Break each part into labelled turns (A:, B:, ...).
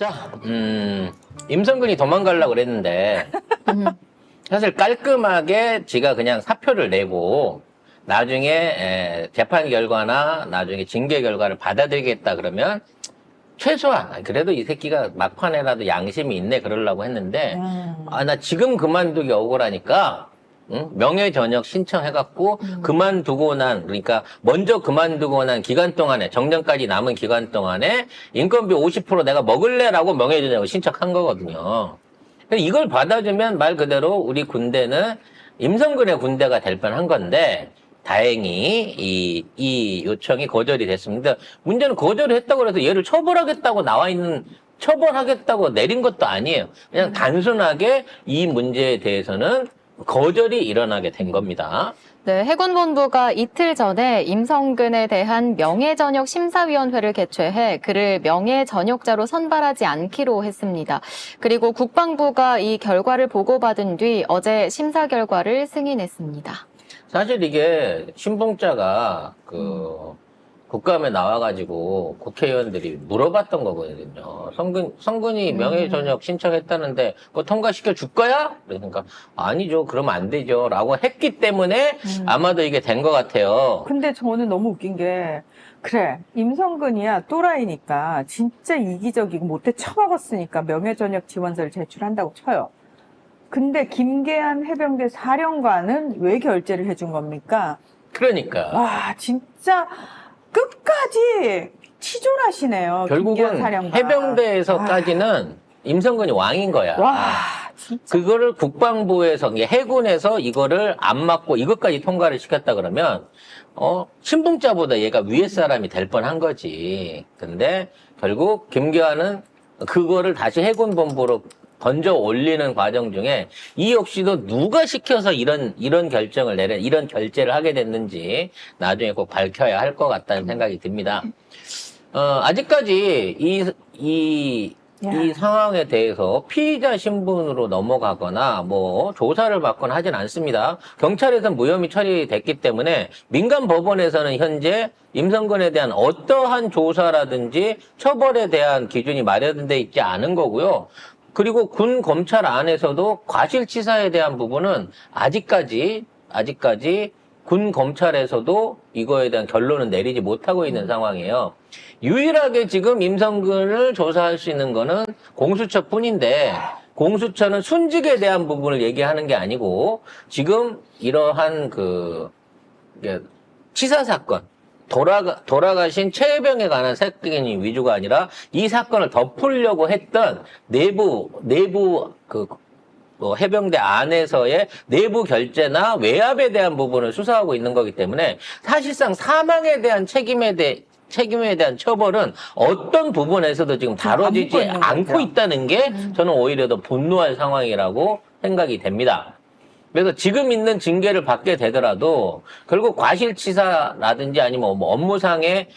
A: 자, 임성근이 도망가려고 그랬는데 사실 깔끔하게 지가 그냥 사표를 내고 나중에 재판 결과나 나중에 징계 결과를 받아들이겠다 그러면 최소한 그래도 이 새끼가 막판에라도 양심이 있네 그러려고 했는데 나 지금 그만두기 억울하니까 명예전역 신청해갖고 그만두고 난 그러니까 먼저 그만두고 난 기간 동안에 정년까지 남은 기간 동안에 인건비 50% 내가 먹을래라고 명예전역을 신청한 거거든요. 이걸 받아주면 말 그대로 우리 군대는 임성근의 군대가 될 뻔한 건데 다행히 이 요청이 거절이 됐습니다. 문제는 거절을 했다고 해서 얘를 처벌하겠다고 처벌하겠다고 내린 것도 아니에요. 그냥 단순하게 이 문제에 대해서는 거절이 일어나게 된 겁니다.
B: 네, 해군본부가 이틀 전에 임성근에 대한 명예전역 심사위원회를 개최해 그를 명예전역자로 선발하지 않기로 했습니다. 그리고 국방부가 이 결과를 보고받은 뒤 어제 심사 결과를 승인했습니다.
A: 사실 이게 신봉자가 국감에 나와가지고 국회의원들이 물어봤던 거거든요. 성근이 명예전역 신청했다는데 그거 통과시켜 줄 거야? 그러니까 아니죠. 그러면 안 되죠. 라고 했기 때문에 아마도 이게 된 것 같아요.
C: 근데 저는 너무 웃긴 게 그래 임성근이야 또라이니까 진짜 이기적이고 못돼 처먹었으니까 명예전역 지원서를 제출한다고 쳐요. 근데 김계한 해병대 사령관은 왜 결재를 해준 겁니까?
A: 그러니까.
C: 와 진짜 끝까지 치졸하시네요. 김계한
A: 결국은
C: 사령관.
A: 해병대에서까지는 임성근이 왕인 거야.
C: 와 진짜.
A: 그거를 국방부에서 해군에서 이거를 안 맞고 이것까지 통과를 시켰다 그러면 신봉자보다 얘가 위에 사람이 될 뻔한 거지. 근데 결국 김계환은 그거를 다시 해군본부로 던져 올리는 과정 중에 이 역시도 누가 시켜서 이런 결정을 이런 결재를 하게 됐는지 나중에 꼭 밝혀야 할 것 같다는 생각이 듭니다. 아직까지 이 상황에 대해서 피의자 신분으로 넘어가거나 뭐 조사를 받거나 하진 않습니다. 경찰에서는 무혐의 처리됐기 때문에 민간 법원에서는 현재 임성근에 대한 어떠한 조사라든지 처벌에 대한 기준이 마련돼 있지 않은 거고요. 그리고 군 검찰 안에서도 과실치사에 대한 부분은 아직까지 군 검찰에서도 이거에 대한 결론은 내리지 못하고 있는 상황이에요. 유일하게 지금 임성근을 조사할 수 있는 거는 공수처뿐인데 공수처는 순직에 대한 부분을 얘기하는 게 아니고 지금 이러한 치사 사건 돌아가신 최혜병에 관한 사건이 위주가 아니라 이 사건을 덮으려고 했던 내부 해병대 안에서의 내부 결재나 외압에 대한 부분을 수사하고 있는 거기 때문에 사실상 사망에 대한 책임에 대한 처벌은 어떤 부분에서도 지금 다뤄지지 않고 있다는 게 저는 오히려 더 분노할 상황이라고 생각이 됩니다. 그래서 지금 있는 징계를 받게 되더라도 결국 과실치사라든지 아니면 뭐 업무상의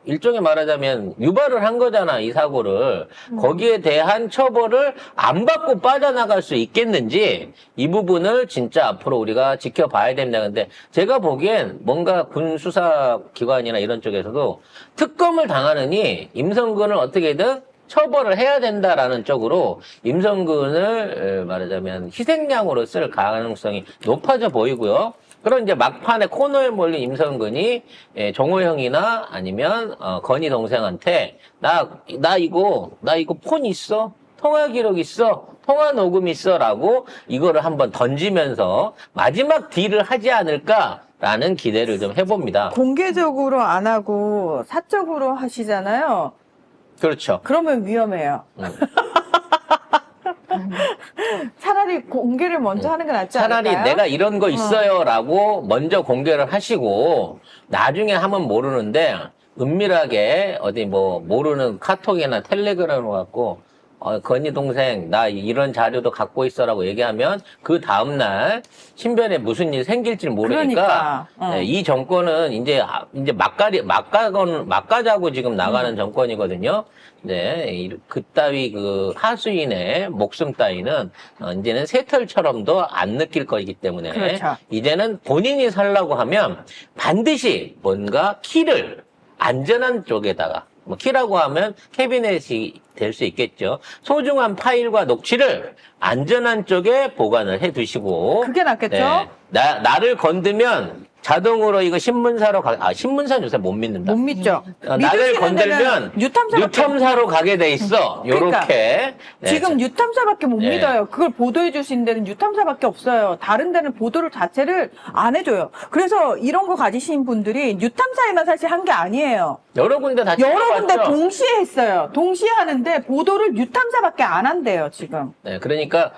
A: 일종의 말하자면 유발을 한 거잖아, 이 사고를. 거기에 대한 처벌을 안 받고 빠져나갈 수 있겠는지 이 부분을 진짜 앞으로 우리가 지켜봐야 됩니다. 근데 제가 보기엔 뭔가 군 수사기관이나 이런 쪽에서도 특검을 당하느니 임성근을 어떻게든 처벌을 해야 된다라는 쪽으로 임성근을 말하자면 희생양으로 쓸 가능성이 높아져 보이고요. 그런 이제 막판에 코너에 몰린 임성근이 정호형이나 아니면 건희 동생한테 나 이거 폰 있어? 통화 기록 있어? 통화 녹음 있어?라고 이거를 한번 던지면서 마지막 딜을 하지 않을까라는 기대를 좀 해봅니다.
C: 공개적으로 안 하고 사적으로 하시잖아요.
A: 그렇죠.
C: 그러면 위험해요. 차라리 공개를 먼저 하는 게 낫지 않을까요?
A: 차라리 내가 이런 거 있어요라고 먼저 공개를 하시고 나중에 하면 모르는데 은밀하게 어디 뭐 모르는 카톡이나 텔레그램으로 갖고 건희 동생 나 이런 자료도 갖고 있어라고 얘기하면 그 다음날 신변에 무슨 일이 생길지 모르니까
C: 그러니까.
A: 이 정권은 이제 막가자고 지금 나가는 정권이거든요. 네, 그따위 하수인의 목숨 따위는 이제는 새털처럼도 안 느낄 거이기 때문에
C: 그렇죠.
A: 이제는 본인이 살라고 하면 반드시 뭔가 키를 안전한 쪽에다가 뭐 키라고 하면 캐비넷이 될 수 있겠죠. 소중한 파일과 녹취를 안전한 쪽에 보관을 해 두시고
C: 그게 낫겠죠?
A: 나를 건드면 자동으로 이거 신문사로 신문사 요새 못 믿는다.
C: 못 믿죠.
A: 나를 건들면 뉴탐사로 가게 돼 있어.
C: 그러니까
A: 요렇게.
C: 지금 뉴탐사밖에 못
A: 네.
C: 믿어요. 그걸 보도해 주신 데는 뉴탐사밖에 없어요. 다른 데는 보도를 자체를 안 해줘요. 그래서 이런 거 가지신 분들이 뉴탐사에만 사실 한 게 아니에요.
A: 여러 군데 다
C: 여러 군데
A: 찍어봤죠?
C: 동시에 했어요. 동시에 하는데 보도를 뉴탐사밖에 안 한대요, 지금.
A: 네, 그러니까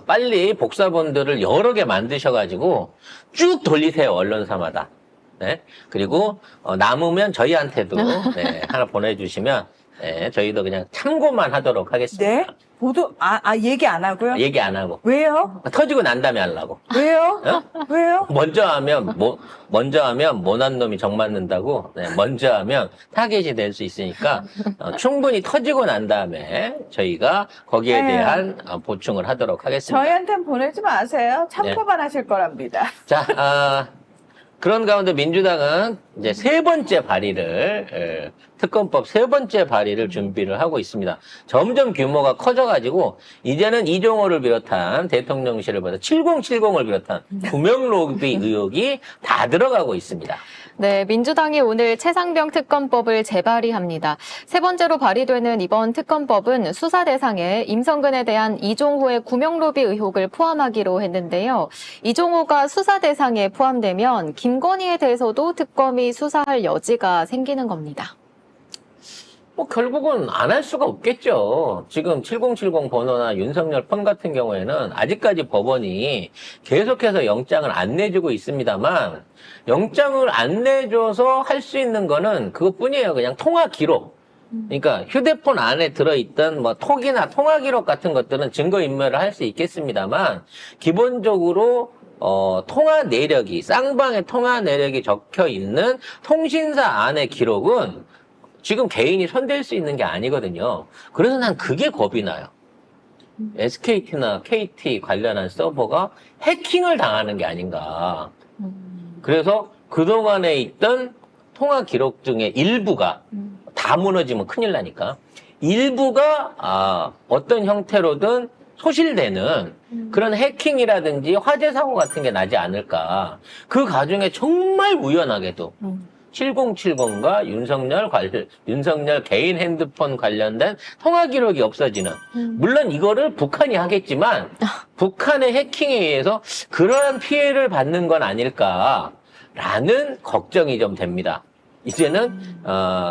A: 빨리 복사본들을 여러 개 만드셔가지고 쭉 돌리세요, 언론사마다. 네, 그리고 남으면 저희한테도 하나 보내주시면 저희도 그냥 참고만 하도록 하겠습니다.
C: 네? 보도, 얘기 안 하고요?
A: 얘기 안 하고
C: 왜요?
A: 터지고 난 다음에 하려고.
C: 왜요? 왜요?
A: 먼저 하면 모난 놈이 정 맞는다고. 네, 먼저 하면 타겟이 될 수 있으니까 충분히 터지고 난 다음에 저희가 거기에
C: 네.
A: 대한 보충을 하도록 하겠습니다.
C: 저희한테는 보내지 마세요. 참고만 하실 거랍니다.
A: 자, 그런 가운데 민주당은 이제 세 번째 발의를, 특검법 세 번째 발의를 준비를 하고 있습니다. 점점 규모가 커져가지고, 이제는 이종호를 비롯한 대통령실을 보다 7070을 비롯한 구명로비 의혹이 다 들어가고 있습니다.
B: 네, 민주당이 오늘 최상병 특검법을 재발의합니다. 세 번째로 발의되는 이번 특검법은 수사 대상에 임성근에 대한 이종호의 구명로비 의혹을 포함하기로 했는데요. 이종호가 수사 대상에 포함되면 김건희에 대해서도 특검이 수사할 여지가 생기는 겁니다.
A: 뭐 결국은 안 할 수가 없겠죠. 지금 7070 번호나 윤석열 폰 같은 경우에는 아직까지 법원이 계속해서 영장을 안 내주고 있습니다만 영장을 안 내줘서 할 수 있는 거는 그것뿐이에요. 그냥 통화 기록. 그러니까 휴대폰 안에 들어있던 뭐 톡이나 통화 기록 같은 것들은 증거인멸을 할 수 있겠습니다만 기본적으로 통화 내력이 쌍방의 통화 내력이 적혀 있는 통신사 안의 기록은 지금 개인이 손댈 수 있는 게 아니거든요. 그래서 난 그게 겁이 나요. SKT나 KT 관련한 서버가 해킹을 당하는 게 아닌가. 그래서 그동안에 있던 통화 기록 중에 일부가 다 무너지면 큰일 나니까 일부가 어떤 형태로든 소실되는 그런 해킹이라든지 화재 사고 같은 게 나지 않을까. 그 과정에 정말 우연하게도 7070과 윤석열 개인 핸드폰 관련된 통화 기록이 없어지는. 물론 이거를 북한이 하겠지만 북한의 해킹에 의해서 그러한 피해를 받는 건 아닐까라는 걱정이 좀 됩니다. 이제는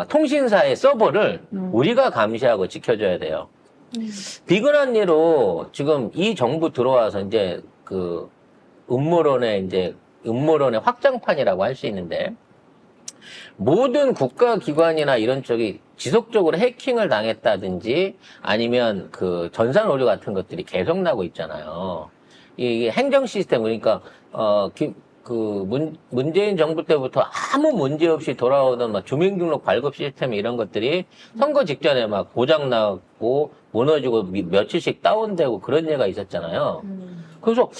A: 통신사의 서버를 우리가 감시하고 지켜줘야 돼요. 비근한 예로 지금 이 정부 들어와서 이제 그 음모론의 확장판이라고 할 수 있는데 모든 국가기관이나 이런 쪽이 지속적으로 해킹을 당했다든지 아니면 그 전산 오류 같은 것들이 계속 나고 있잖아요. 이게 행정 시스템, 그러니까, 문재인 정부 때부터 아무 문제 없이 돌아오던 막 주민등록 발급 시스템 이런 것들이 선거 직전에 막 고장나고 무너지고 며칠씩 다운되고 그런 예가 있었잖아요. 그래서,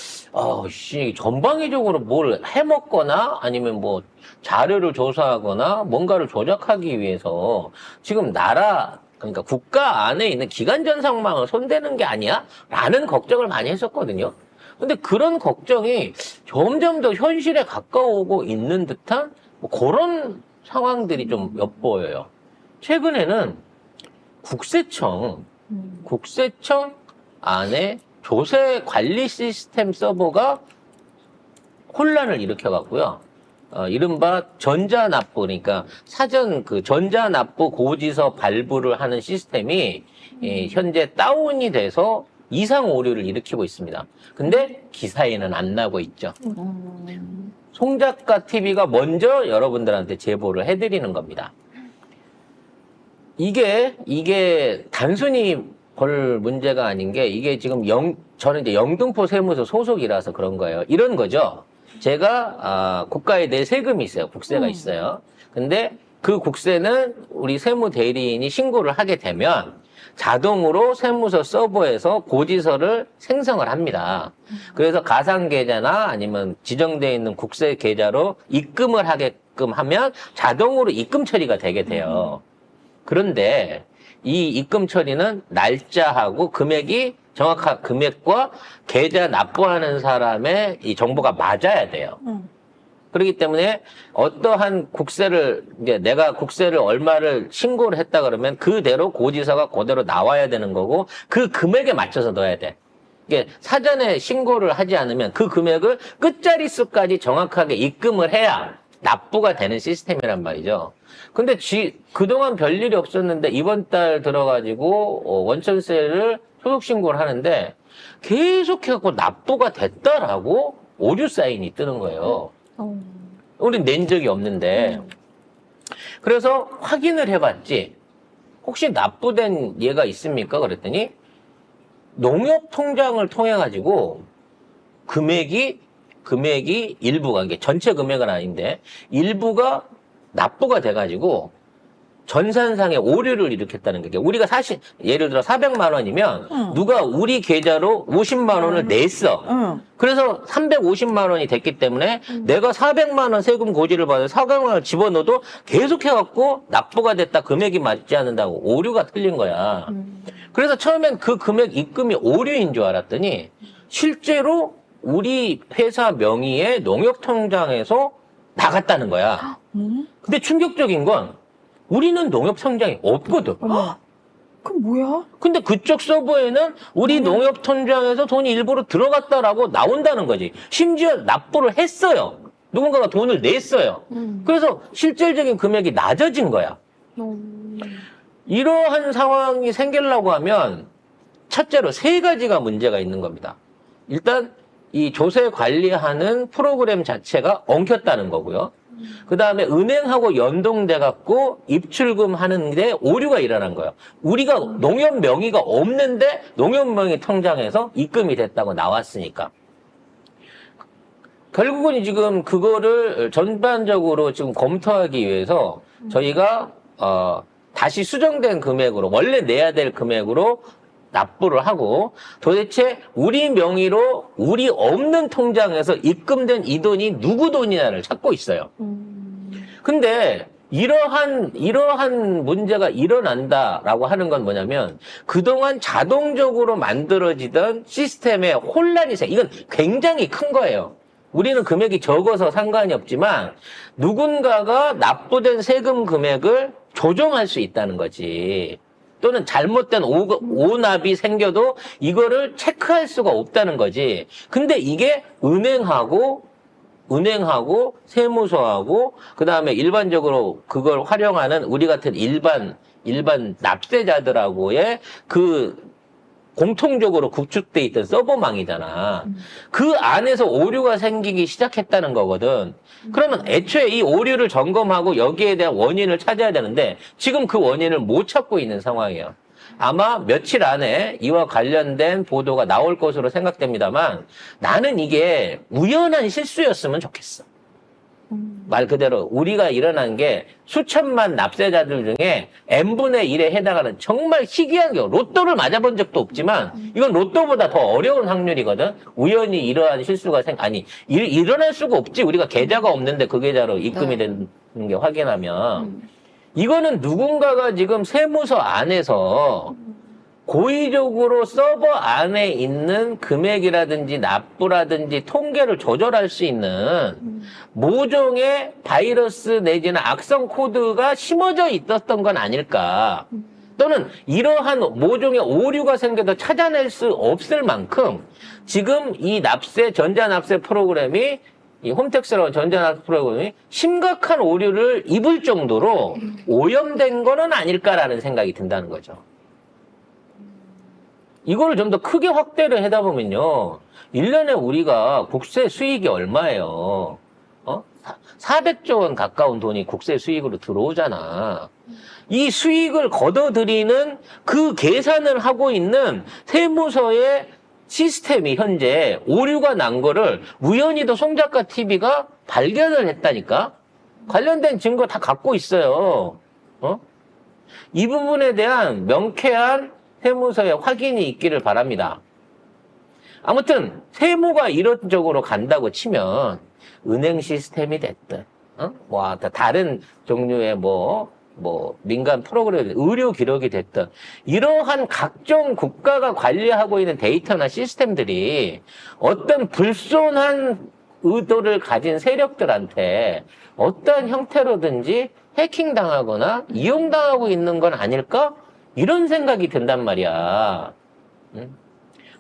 A: 전방위적으로 뭘 해먹거나 아니면 뭐 자료를 조사하거나 뭔가를 조작하기 위해서 지금 그러니까 국가 안에 있는 기관 전산망을 손대는 게 아니야? 라는 걱정을 많이 했었거든요. 근데 그런 걱정이 점점 더 현실에 가까워오고 있는 듯한 뭐 그런 상황들이 좀 엿보여요. 최근에는 국세청 안에 조세 관리 시스템 서버가 혼란을 일으켜갖고요. 이른바 전자납부, 그러니까 사전 그 전자납부 고지서 발부를 하는 시스템이 현재 다운이 돼서 이상 오류를 일으키고 있습니다. 근데 기사에는 안 나고 있죠. 송작가 TV가 먼저 여러분들한테 제보를 해드리는 겁니다. 이게 단순히 볼 문제가 아닌 게 이게 지금 저는 이제 영등포 세무서 소속이라서 그런 거예요. 이런 거죠. 제가 국가에 내 세금이 있어요. 국세가 있어요. 근데 그 국세는 우리 세무 대리인이 신고를 하게 되면 자동으로 세무서 서버에서 고지서를 생성을 합니다. 그래서 가상 계좌나 아니면 지정되어 있는 국세 계좌로 입금을 하게끔 입금하면 자동으로 입금 처리가 되게 돼요. 그런데 이 입금 처리는 날짜하고 금액이 정확한 금액과 계좌 납부하는 사람의 이 정보가 맞아야 돼요. 그렇기 때문에 어떠한 국세를, 이제 내가 국세를 얼마를 신고를 했다 그러면 그대로 고지서가 그대로 나와야 되는 거고 그 금액에 맞춰서 넣어야 돼. 이게 사전에 신고를 하지 않으면 그 금액을 끝자리 수까지 정확하게 입금을 해야 납부가 되는 시스템이란 말이죠. 근데 그동안 별일이 없었는데 이번 달 들어가지고 원천세를 소득신고를 하는데 계속해갖고 납부가 됐다라고 오류 사인이 뜨는 거예요. 우린 낸 적이 없는데. 그래서 확인을 해봤지. 혹시 납부된 예가 있습니까? 그랬더니 농협통장을 통해가지고 금액이 일부가, 이게 전체 금액은 아닌데 일부가 납부가 돼가지고 전산상의 오류를 일으켰다는 게, 우리가 사실 예를 들어 400만 원이면 누가 우리 계좌로 50만 원을 냈어. 그래서 350만 원이 됐기 때문에 내가 400만 원 세금 고지를 받아서 400만 원을 집어넣어도 계속해갖고 납부가 됐다, 금액이 맞지 않는다고 오류가 틀린 거야. 그래서 처음엔 그 금액 입금이 오류인 줄 알았더니 실제로 우리 회사 명의의 농협통장에서 나갔다는 거야. 근데 충격적인 건 우리는 농협통장이 없거든.
C: 그럼 뭐야?
A: 근데 그쪽 서버에는 우리 농협통장에서 돈이 일부러 들어갔다라고 나온다는 거지. 심지어 납부를 했어요. 누군가가 돈을 냈어요. 그래서 실질적인 금액이 낮아진 거야. 이러한 상황이 생기려고 하면 첫째로 3가지가 문제가 있는 겁니다. 일단 이 조세 관리하는 프로그램 자체가 엉켰다는 거고요. 그 다음에 은행하고 연동돼 갖고 입출금 하는데 오류가 일어난 거예요. 우리가 농협 명의가 없는데 농협 명의 통장에서 입금이 됐다고 나왔으니까. 결국은 지금 그거를 전반적으로 지금 검토하기 위해서 저희가 다시 수정된 금액으로, 원래 내야 될 금액으로 납부를 하고 도대체 우리 명의로 우리 없는 통장에서 입금된 이 돈이 누구 돈이냐를 찾고 있어요. 근데 이러한 문제가 일어난다라고 하는 건 뭐냐면 그동안 자동적으로 만들어지던 시스템에 혼란이 이건 굉장히 큰 거예요. 우리는 금액이 적어서 상관이 없지만 누군가가 납부된 세금 금액을 조정할 수 있다는 거지. 또는 잘못된 오납이 생겨도 이거를 체크할 수가 없다는 거지. 근데 이게 은행하고 세무서하고 그다음에 일반적으로 그걸 활용하는 우리 같은 일반 납세자들하고의 그 공통적으로 구축돼 있던 서버망이잖아. 그 안에서 오류가 생기기 시작했다는 거거든. 그러면 애초에 이 오류를 점검하고 여기에 대한 원인을 찾아야 되는데 지금 그 원인을 못 찾고 있는 상황이에요. 아마 며칠 안에 이와 관련된 보도가 나올 것으로 생각됩니다만 나는 이게 우연한 실수였으면 좋겠어. 말 그대로 우리가 일어난 게 수천만 납세자들 중에 n분의 1에 해당하는 정말 희귀한 경우, 로또를 맞아본 적도 없지만 이건 로또보다 더 어려운 확률이거든. 우연히 이러한 실수가 일어날 수가 없지. 우리가 계좌가 없는데 그 계좌로 입금이 되는 게 확인하면 이거는 누군가가 지금 세무서 안에서 고의적으로 서버 안에 있는 금액이라든지 납부라든지 통계를 조절할 수 있는 모종의 바이러스 내지는 악성 코드가 심어져 있었던 건 아닐까. 또는 이러한 모종의 오류가 생겨도 찾아낼 수 없을 만큼 지금 이 전자납세 프로그램이 이 홈택스라는 전자납세 프로그램이 심각한 오류를 입을 정도로 오염된 거는 아닐까라는 생각이 든다는 거죠. 이거를 좀 더 크게 확대를 하다 보면요. 1년에 우리가 국세 수익이 얼마예요? 400조 원 가까운 돈이 국세 수익으로 들어오잖아. 이 수익을 걷어들이는 그 계산을 하고 있는 세무서의 시스템이 현재 오류가 난 거를 우연히도 송작가 TV가 발견을 했다니까? 관련된 증거 다 갖고 있어요. 이 부분에 대한 명쾌한 세무서의 확인이 있기를 바랍니다. 아무튼 세무가 이런 쪽으로 간다고 치면 은행 시스템이 됐든 뭐 다른 종류의 뭐 민간 프로그램, 의료 기록이 됐든 이러한 각종 국가가 관리하고 있는 데이터나 시스템들이 어떤 불손한 의도를 가진 세력들한테 어떤 형태로든지 해킹당하거나 이용당하고 있는 건 아닐까? 이런 생각이 든단 말이야.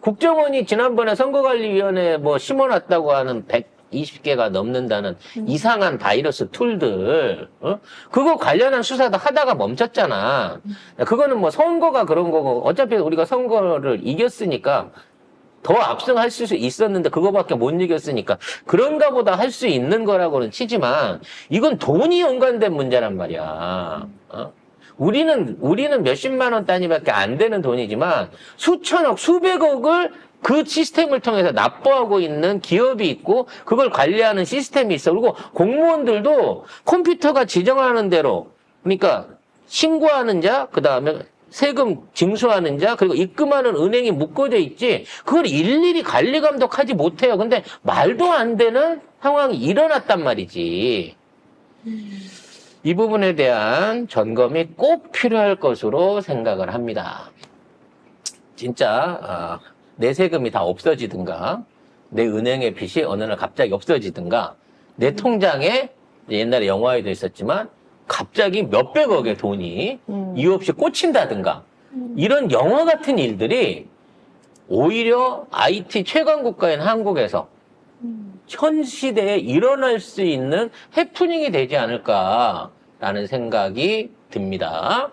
A: 국정원이 지난번에 선거관리위원회에 뭐 심어놨다고 하는 120개가 넘는다는 이상한 바이러스 툴들, 그거 관련한 수사도 하다가 멈췄잖아. 그거는 뭐 선거가 그런 거고, 어차피 우리가 선거를 이겼으니까 더 압승할 수 있었는데 그거밖에 못 이겼으니까 그런가 보다 할 수 있는 거라고는 치지만 이건 돈이 연관된 문제란 말이야. 우리는 몇십만 원 단위밖에 안 되는 돈이지만 수천억, 수백억을 그 시스템을 통해서 납부하고 있는 기업이 있고 그걸 관리하는 시스템이 있어. 그리고 공무원들도 컴퓨터가 지정하는 대로, 그러니까 신고하는 자, 그 다음에 세금 징수하는 자, 그리고 입금하는 은행이 묶어져 있지 그걸 일일이 관리 감독하지 못해요. 근데 말도 안 되는 상황이 일어났단 말이지. 이 부분에 대한 점검이 꼭 필요할 것으로 생각을 합니다. 진짜 내 세금이 다 없어지든가, 내 은행의 빚이 어느 날 갑자기 없어지든가, 내 통장에 옛날에 영화에도 있었지만 갑자기 몇백억의 돈이 이유 없이 꽂힌다든가, 이런 영화 같은 일들이 오히려 IT 최강 국가인 한국에서 현 시대에 일어날 수 있는 해프닝이 되지 않을까라는 생각이 듭니다.